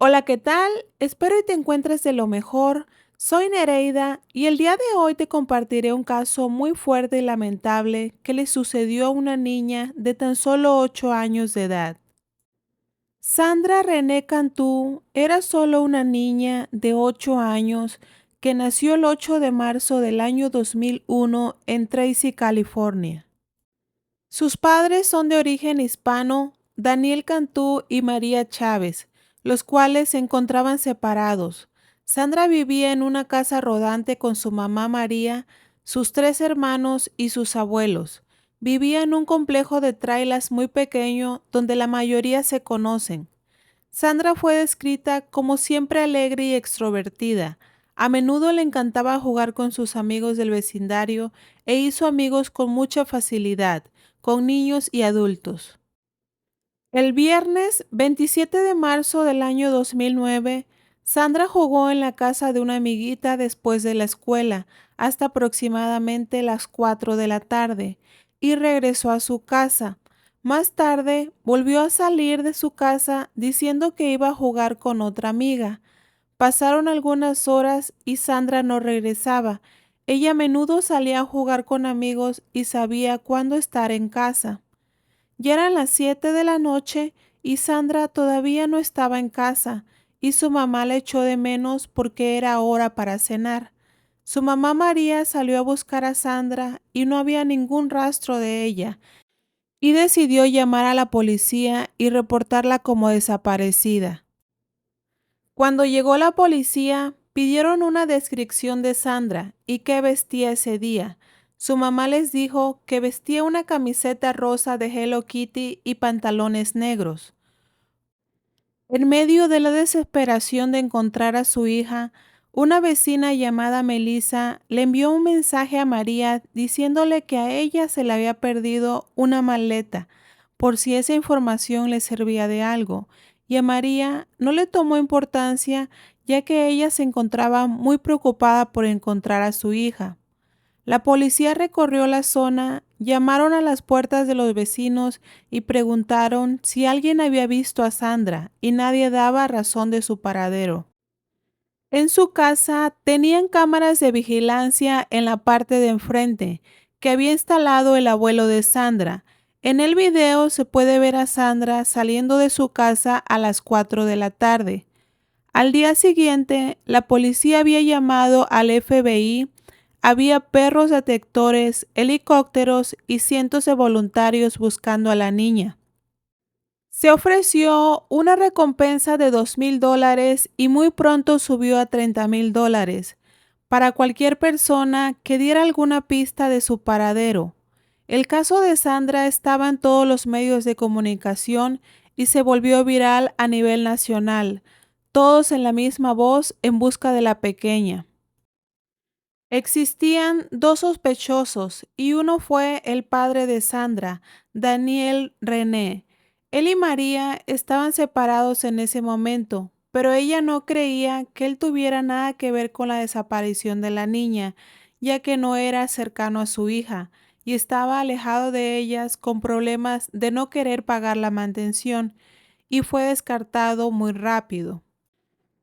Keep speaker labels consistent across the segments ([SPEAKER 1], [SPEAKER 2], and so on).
[SPEAKER 1] Hola, ¿qué tal? Espero y te encuentres de lo mejor. Soy Nereida y el día de hoy te compartiré un caso muy fuerte y lamentable que le sucedió a una niña de tan solo 8 años de edad. Sandra René Cantú era solo una niña de 8 años que nació el 8 de marzo del año 2001 en Tracy, California. Sus padres son de origen hispano, Daniel Cantú y María Chávez, los cuales se encontraban separados. Sandra vivía en una casa rodante con su mamá María, sus 3 hermanos y sus abuelos. Vivía en un complejo de trailers muy pequeño donde la mayoría se conocen. Sandra fue descrita como siempre alegre y extrovertida. A menudo le encantaba jugar con sus amigos del vecindario e hizo amigos con mucha facilidad, con niños y adultos. El viernes 27 de marzo del año 2009, Sandra jugó en la casa de una amiguita después de la escuela hasta aproximadamente las 4 de la tarde y regresó a su casa. Más tarde volvió a salir de su casa diciendo que iba a jugar con otra amiga. Pasaron algunas horas y Sandra no regresaba. Ella a menudo salía a jugar con amigos y sabía cuándo estar en casa. Ya eran las 7 de la noche y Sandra todavía no estaba en casa y su mamá la echó de menos porque era hora para cenar. Su mamá María salió a buscar a Sandra y no había ningún rastro de ella y decidió llamar a la policía y reportarla como desaparecida. Cuando llegó la policía, pidieron una descripción de Sandra y qué vestía ese día. Su mamá les dijo que vestía una camiseta rosa de Hello Kitty y pantalones negros. En medio de la desesperación de encontrar a su hija, una vecina llamada Melissa le envió un mensaje a María diciéndole que a ella se le había perdido una maleta, por si esa información le servía de algo, y a María no le tomó importancia ya que ella se encontraba muy preocupada por encontrar a su hija. La policía recorrió la zona, llamaron a las puertas de los vecinos y preguntaron si alguien había visto a Sandra y nadie daba razón de su paradero. En su casa tenían cámaras de vigilancia en la parte de enfrente que había instalado el abuelo de Sandra. En el video se puede ver a Sandra saliendo de su casa a las 4 de la tarde. Al día siguiente, la policía había llamado al FBI. Había perros detectores, helicópteros y cientos de voluntarios buscando a la niña. Se ofreció una recompensa de $2,000 y muy pronto subió a $30,000 para cualquier persona que diera alguna pista de su paradero. El caso de Sandra estaba en todos los medios de comunicación y se volvió viral a nivel nacional, todos en la misma voz en busca de la pequeña. Existían dos sospechosos y uno fue el padre de Sandra, Daniel René. Él y María estaban separados en ese momento, pero ella no creía que él tuviera nada que ver con la desaparición de la niña, ya que no era cercano a su hija y estaba alejado de ellas con problemas de no querer pagar la mantención, y fue descartado muy rápido.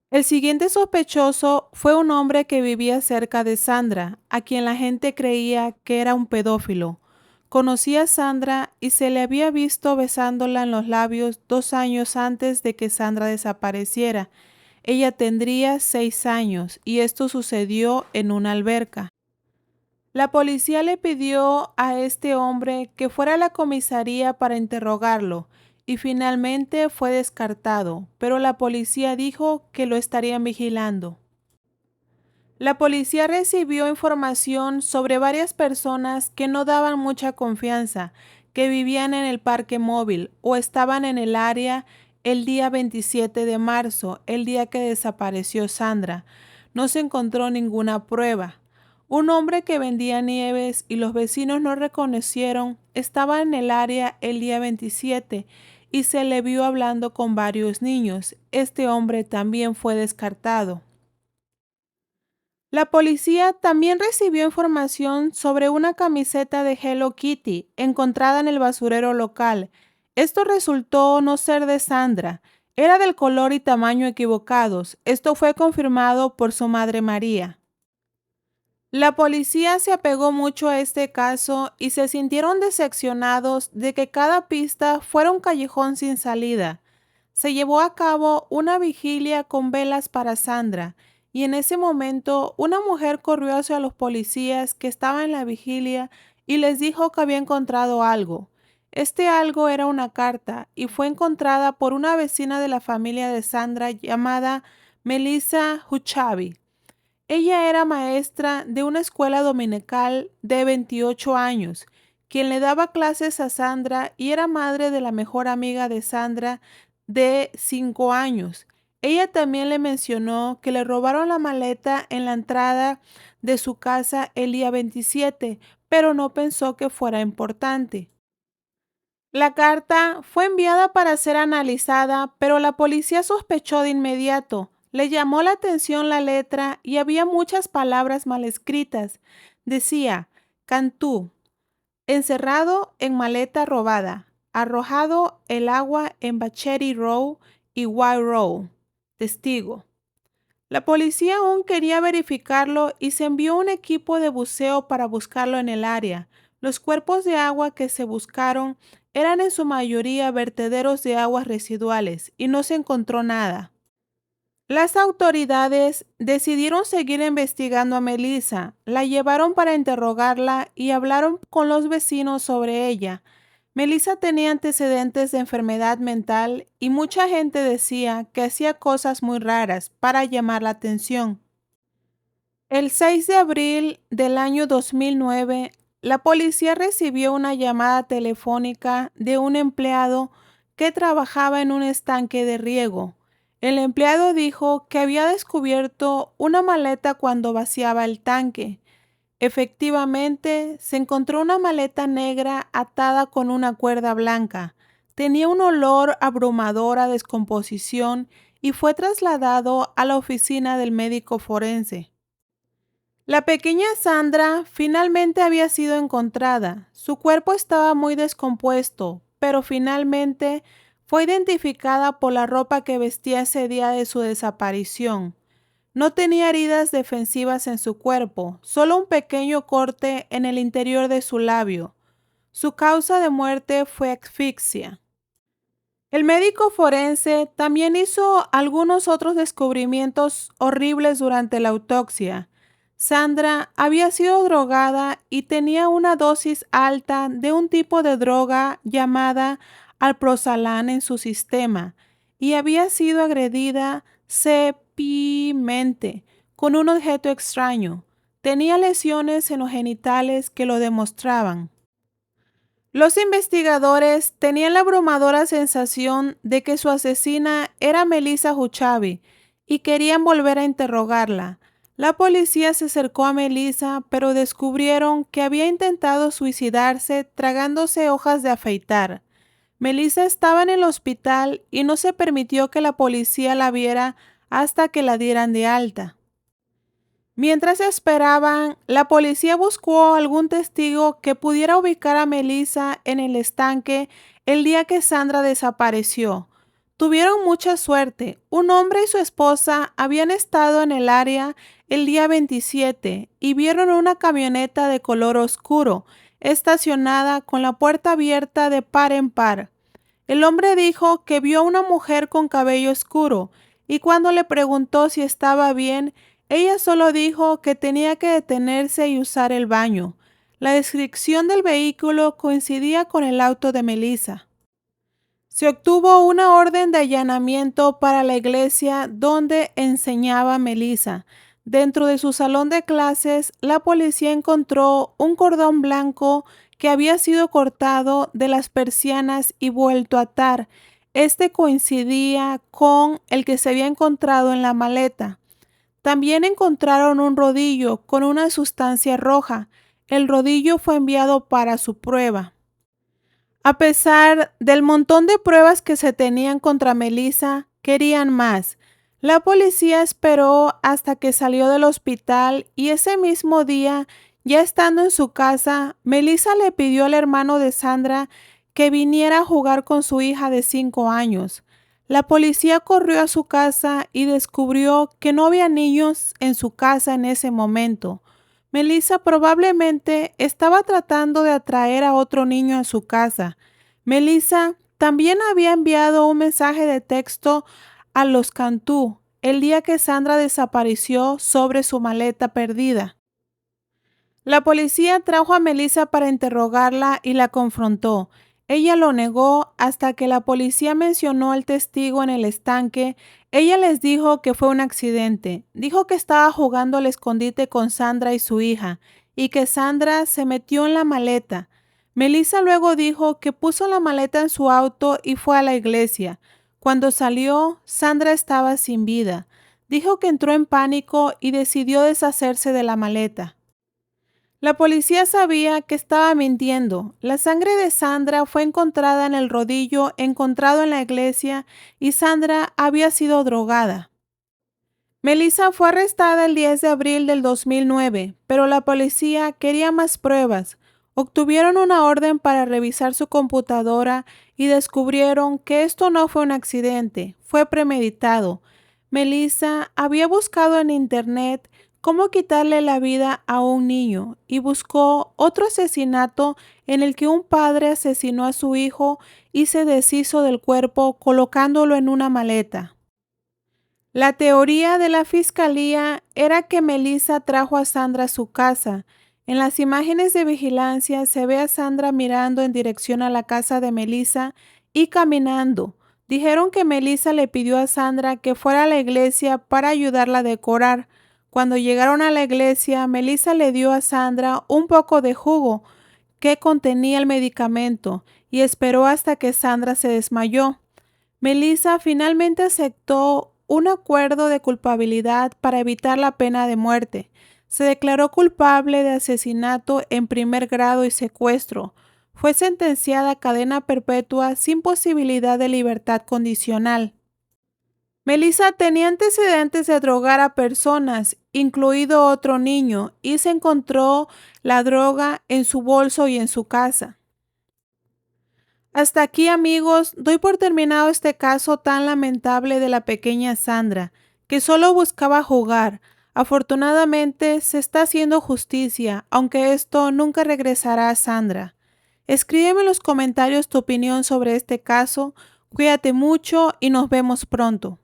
[SPEAKER 1] El siguiente sospechoso fue un hombre que vivía cerca de Sandra, a quien la gente creía que era un pedófilo. Conocía a Sandra y se le había visto besándola en los labios 2 años antes de que Sandra desapareciera. Ella tendría 6 años y esto sucedió en una alberca. La policía le pidió a este hombre que fuera a la comisaría para interrogarlo y finalmente fue descartado, pero la policía dijo que lo estarían vigilando. La policía recibió información sobre varias personas que no daban mucha confianza, que vivían en el parque móvil o estaban en el área el día 27 de marzo, el día que desapareció Sandra. No se encontró ninguna prueba. Un hombre que vendía nieves y los vecinos no reconocieron estaba en el área el día 27 y se le vio hablando con varios niños. Este hombre también fue descartado. La policía también recibió información sobre una camiseta de Hello Kitty encontrada en el basurero local. Esto resultó no ser de Sandra. era del color y tamaño equivocados. Esto fue confirmado por su madre María. La policía se apegó mucho a este caso y se sintieron decepcionados de que cada pista fuera un callejón sin salida. Se llevó a cabo una vigilia con velas para Sandra, y en ese momento una mujer corrió hacia los policías que estaban en la vigilia y les dijo que había encontrado algo. Este algo era una carta y fue encontrada por una vecina de la familia de Sandra llamada Melissa Huchavi. Ella era maestra de una escuela dominical de 28 años, quien le daba clases a Sandra, y era madre de la mejor amiga de Sandra de 5 años. Ella también le mencionó que le robaron la maleta en la entrada de su casa el día 27, pero no pensó que fuera importante. La carta fue enviada para ser analizada, pero la policía sospechó de inmediato. Le llamó la atención la letra y había muchas palabras mal escritas. Decía, Cantú, encerrado en maleta robada, arrojado el agua en Bachery Row y White Row. Testigo. La policía aún quería verificarlo y se envió un equipo de buceo para buscarlo en el área. Los cuerpos de agua que se buscaron eran en su mayoría vertederos de aguas residuales y no se encontró nada. Las autoridades decidieron seguir investigando a Melissa, la llevaron para interrogarla y hablaron con los vecinos sobre ella. Melissa tenía antecedentes de enfermedad mental y mucha gente decía que hacía cosas muy raras para llamar la atención. El 6 de abril del año 2009, la policía recibió una llamada telefónica de un empleado que trabajaba en un estanque de riego. El empleado dijo que había descubierto una maleta cuando vaciaba el tanque. Efectivamente, se encontró una maleta negra atada con una cuerda blanca. Tenía un olor abrumador a descomposición y fue trasladado a la oficina del médico forense. La pequeña Sandra finalmente había sido encontrada. Su cuerpo estaba muy descompuesto, pero finalmente fue identificada por la ropa que vestía ese día de su desaparición. No tenía heridas defensivas en su cuerpo, solo un pequeño corte en el interior de su labio. Su causa de muerte fue asfixia. El médico forense también hizo algunos otros descubrimientos horribles durante la autopsia. Sandra había sido drogada y tenía una dosis alta de un tipo de droga llamada alprazolam en su sistema, y había sido agredida severamente con un objeto extraño. Tenía lesiones en los genitales que lo demostraban. Los investigadores tenían la abrumadora sensación de que su asesina era Melissa Huchavi y querían volver a interrogarla. La policía se acercó a Melissa, pero descubrieron que había intentado suicidarse tragándose hojas de afeitar. Melissa estaba en el hospital y no se permitió que la policía la viera hasta que la dieran de alta. Mientras esperaban, la policía buscó algún testigo que pudiera ubicar a Melissa en el estanque el día que Sandra desapareció. Tuvieron mucha suerte. Un hombre y su esposa habían estado en el área el día 27 y vieron una camioneta de color oscuro estacionada con la puerta abierta de par en par. El hombre dijo que vio a una mujer con cabello oscuro y cuando le preguntó si estaba bien, ella solo dijo que tenía que detenerse y usar el baño. La descripción del vehículo coincidía con el auto de Melissa. Se obtuvo una orden de allanamiento para la iglesia donde enseñaba Melissa. Dentro de su salón de clases, la policía encontró un cordón blanco que había sido cortado de las persianas y vuelto a atar. Este coincidía con el que se había encontrado en la maleta. También encontraron un rodillo con una sustancia roja. El rodillo fue enviado para su prueba. A pesar del montón de pruebas que se tenían contra Melissa, querían más. La policía esperó hasta que salió del hospital y ese mismo día, ya estando en su casa, Melissa le pidió al hermano de Sandra que viniera a jugar con su hija de 5 años. La policía corrió a su casa y descubrió que no había niños en su casa en ese momento. Melissa probablemente estaba tratando de atraer a otro niño a su casa. Melissa también había enviado un mensaje de texto a los Cantú el día que Sandra desapareció sobre su maleta perdida. La policía trajo a Melissa para interrogarla y la confrontó. Ella lo negó hasta que la policía mencionó al testigo en el estanque. Ella les dijo que fue un accidente. Dijo que estaba jugando al escondite con Sandra y su hija y que Sandra se metió en la maleta. Melissa luego dijo que puso la maleta en su auto y fue a la iglesia. Cuando salió, Sandra estaba sin vida. Dijo que entró en pánico y decidió deshacerse de la maleta. La policía sabía que estaba mintiendo. La sangre de Sandra fue encontrada en el rodillo encontrado en la iglesia y Sandra había sido drogada. Melissa fue arrestada el 10 de abril del 2009, pero la policía quería más pruebas. Obtuvieron una orden para revisar su computadora y descubrieron que esto no fue un accidente, fue premeditado. Melissa había buscado en internet cómo quitarle la vida a un niño y buscó otro asesinato en el que un padre asesinó a su hijo y se deshizo del cuerpo colocándolo en una maleta. La teoría de la fiscalía era que Melissa trajo a Sandra a su casa. En las imágenes de vigilancia se ve a Sandra mirando en dirección a la casa de Melissa y caminando. Dijeron que Melissa le pidió a Sandra que fuera a la iglesia para ayudarla a decorar. Cuando llegaron a la iglesia, Melissa le dio a Sandra un poco de jugo que contenía el medicamento y esperó hasta que Sandra se desmayó. Melissa finalmente aceptó un acuerdo de culpabilidad para evitar la pena de muerte. Se declaró culpable de asesinato en primer grado y secuestro. Fue sentenciada a cadena perpetua sin posibilidad de libertad condicional. Melissa tenía antecedentes de drogar a personas, incluido otro niño, y se encontró la droga en su bolso y en su casa. Hasta aquí, amigos, doy por terminado este caso tan lamentable de la pequeña Sandra, que solo buscaba jugar. Afortunadamente, se está haciendo justicia, aunque esto nunca regresará a Sandra. Escríbeme en los comentarios tu opinión sobre este caso. Cuídate mucho y nos vemos pronto.